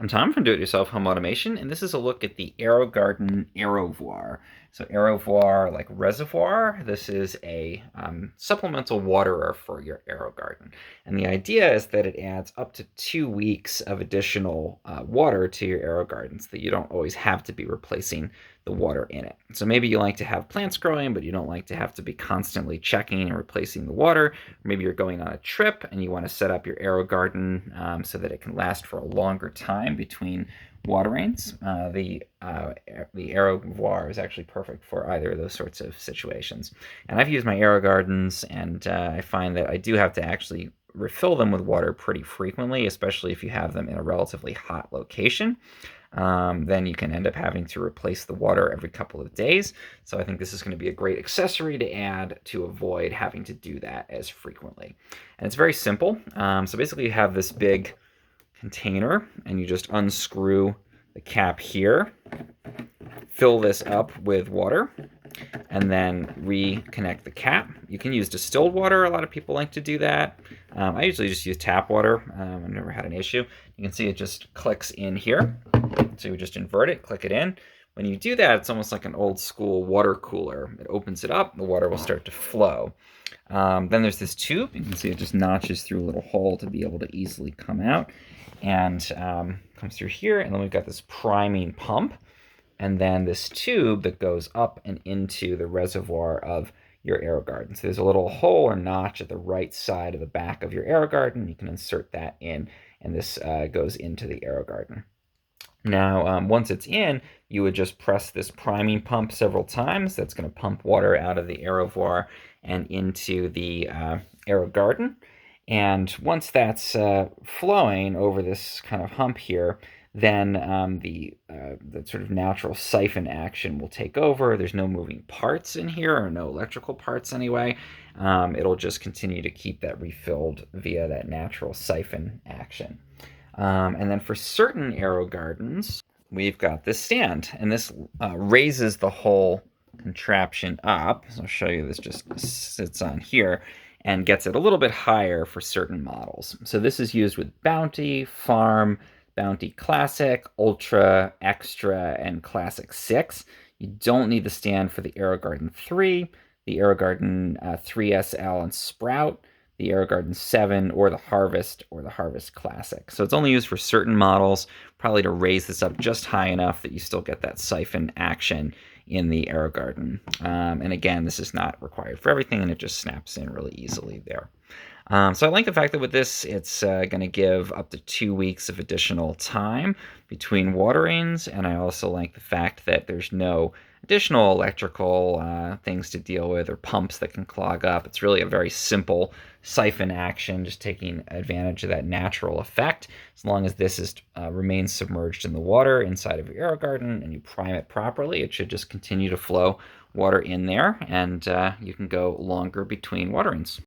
I'm Tom from Do-It-Yourself Home Automation, and this is a look at the Aerogarden Aerovoir. So Aerovoir, like reservoir, this is a supplemental waterer for your Aerogarden. And the idea is that it adds up to 2 weeks of additional water to your Aerogarden so that you don't always have to be replacing the water in it. So maybe you like to have plants growing, but you don't like to have to be constantly checking and replacing the water. Or maybe you're going on a trip and you want to set up your Aerogarden so that it can last for a longer time between waterings. The Aerovoir is actually perfect for either of those sorts of situations. And I've used my Aerogardens, and I find that I do have to actually refill them with water pretty frequently, especially if you have them in a relatively hot location. Then you can end up having to replace the water every couple of days. So I think this is going to be a great accessory to add to avoid having to do that as frequently. And it's very simple. So basically you have this big container and you just unscrew the cap here, fill this up with water, and then reconnect the cap. You can use distilled water. A lot of people like to do that. I usually just use tap water. I've never had an issue. You can see it just clicks in here. So you just invert it, click it in. When you do that, it's almost like an old school water cooler. It opens it up, the water will start to flow. Then there's this tube. You can see it just notches through a little hole to be able to easily come out. And comes through here. And then we've got this priming pump. And then this tube that goes up and into the reservoir of your Aerogarden. So there's a little hole or notch at the right side of the back of your Aerogarden. You can insert that in, and this goes into the Aerogarden. Now, once it's in, you would just press this priming pump several times. That's going to pump water out of the Aerovoir and into the Aerogarden. And once that's flowing over this kind of hump here, then the sort of natural siphon action will take over. There's no moving parts in here, or no electrical parts anyway. It'll just continue to keep that refilled via that natural siphon action. And then for certain Aerogardens, we've got this stand, and this raises the whole contraption up. So I'll show you, this just sits on here and gets it a little bit higher for certain models. So this is used with Bounty, Farm, Bounty Classic, Ultra, Extra, and Classic 6. You don't need the stand for the Aerogarden 3, the Aerogarden 3SL and Sprout, the Aerogarden 7, or the Harvest Classic. So it's only used for certain models, probably to raise this up just high enough that you still get that siphon action in the Aerogarden. And again, this is not required for everything, and it just snaps in really easily there. So I like the fact that with this, it's going to give up to 2 weeks of additional time between waterings, and I also like the fact that there's no additional electrical things to deal with, or pumps that can clog up. It's really a very simple siphon action, just taking advantage of that natural effect. As long as this remains submerged in the water inside of your Aerogarden and you prime it properly, it should just continue to flow water in there, and you can go longer between waterings.